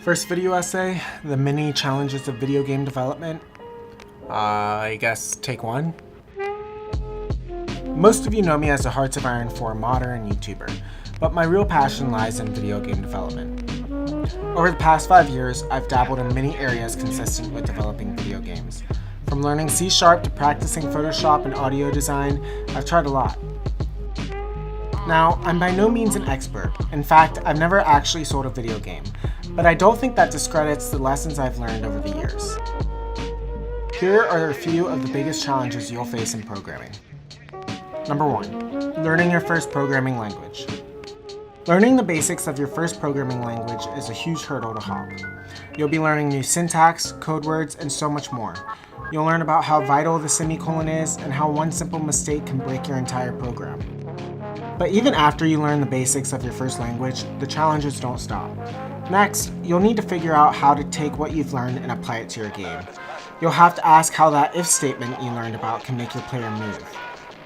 First video essay, the many challenges of video game development. I guess take one. Most of you know me as a Hearts of Iron 4 modder and YouTuber, but my real passion lies in video game development. Over the past 5 years, I've dabbled in many areas consistent with developing video games. From learning C# to practicing Photoshop and audio design, I've tried a lot. Now, I'm by no means an expert. In fact, I've never actually sold a video game, but I don't think that discredits the lessons I've learned over the years. Here are a few of the biggest challenges you'll face in programming. Number 1, learning your first programming language. Learning the basics of your first programming language is a huge hurdle to hop. You'll be learning new syntax, code words, and so much more. You'll learn about how vital the semicolon is and how one simple mistake can break your entire program. But even after you learn the basics of your first language, the challenges don't stop. Next, you'll need to figure out how to take what you've learned and apply it to your game. You'll have to ask how that if statement you learned about can make your player move.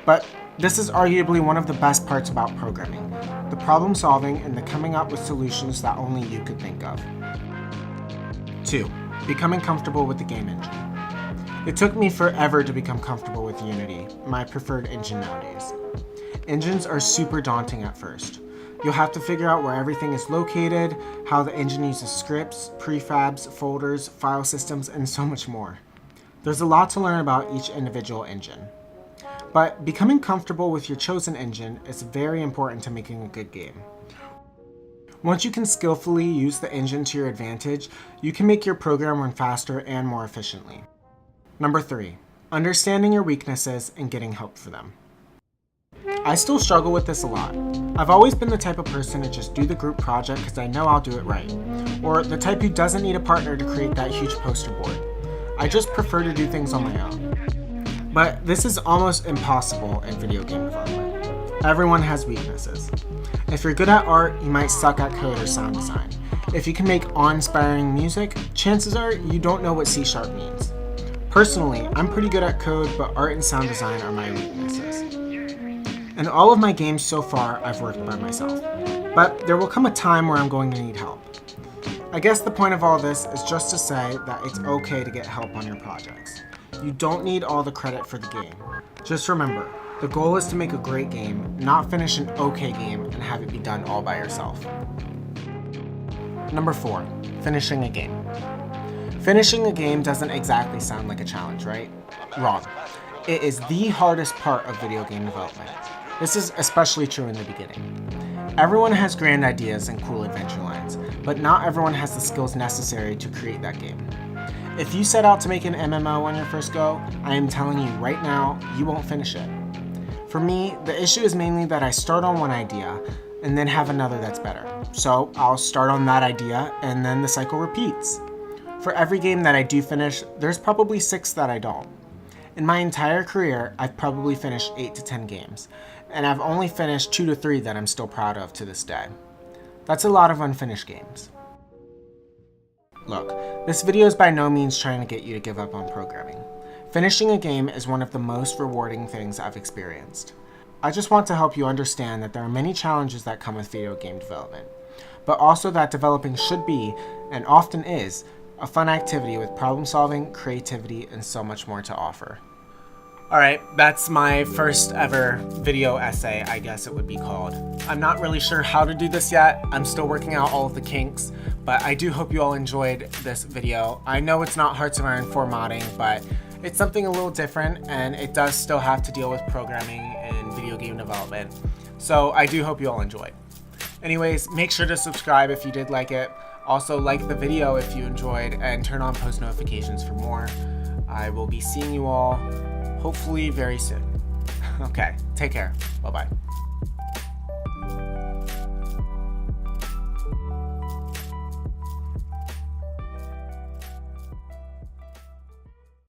But this is arguably one of the best parts about programming, the problem solving and the coming up with solutions that only you could think of. 2, becoming comfortable with the game engine. It took me forever to become comfortable with Unity, my preferred engine nowadays. Engines are super daunting at first. You'll have to figure out where everything is located, how the engine uses scripts, prefabs, folders, file systems, and so much more. There's a lot to learn about each individual engine. But becoming comfortable with your chosen engine is very important to making a good game. Once you can skillfully use the engine to your advantage, you can make your program run faster and more efficiently. Number 3, understanding your weaknesses and getting help for them. I still struggle with this a lot. I've always been the type of person to just do the group project because I know I'll do it right, or the type who doesn't need a partner to create that huge poster board. I just prefer to do things on my own. But this is almost impossible in video game development. Everyone has weaknesses. If you're good at art, you might suck at code or sound design. If you can make awe-inspiring music, chances are you don't know what C# means. Personally, I'm pretty good at code, but art and sound design are my weaknesses. In all of my games so far, I've worked by myself. But there will come a time where I'm going to need help. I guess the point of all this is just to say that it's okay to get help on your projects. You don't need all the credit for the game. Just remember, the goal is to make a great game, not finish an okay game and have it be done all by yourself. Number 4, finishing a game. Finishing a game doesn't exactly sound like a challenge, right? Wrong. It is the hardest part of video game development. This is especially true in the beginning. Everyone has grand ideas and cool adventure lines, but not everyone has the skills necessary to create that game. If you set out to make an MMO on your first go, I am telling you right now, you won't finish it. For me, the issue is mainly that I start on one idea and then have another that's better. So I'll start on that idea and then the cycle repeats. For every game that I do finish, there's probably 6 that I don't. In my entire career, I've probably finished 8 to 10 games, and I've only finished 2 to 3 that I'm still proud of to this day. That's a lot of unfinished games. Look, this video is by no means trying to get you to give up on programming. Finishing a game is one of the most rewarding things I've experienced. I just want to help you understand that there are many challenges that come with video game development, but also that developing should be, and often is, a fun activity with problem solving, creativity, and so much more to offer. Alright, that's my first ever video essay, I guess it would be called. I'm not really sure how to do this yet. I'm still working out all of the kinks, but I do hope you all enjoyed this video. I know it's not Hearts of Iron 4 modding, but it's something a little different, and it does still have to deal with programming and video game development. So I do hope you all enjoyed. Anyways, make sure to subscribe if you did like it. Also, like the video if you enjoyed, and turn on post notifications for more. I will be seeing you all hopefully very soon. Okay, take care. Bye-bye.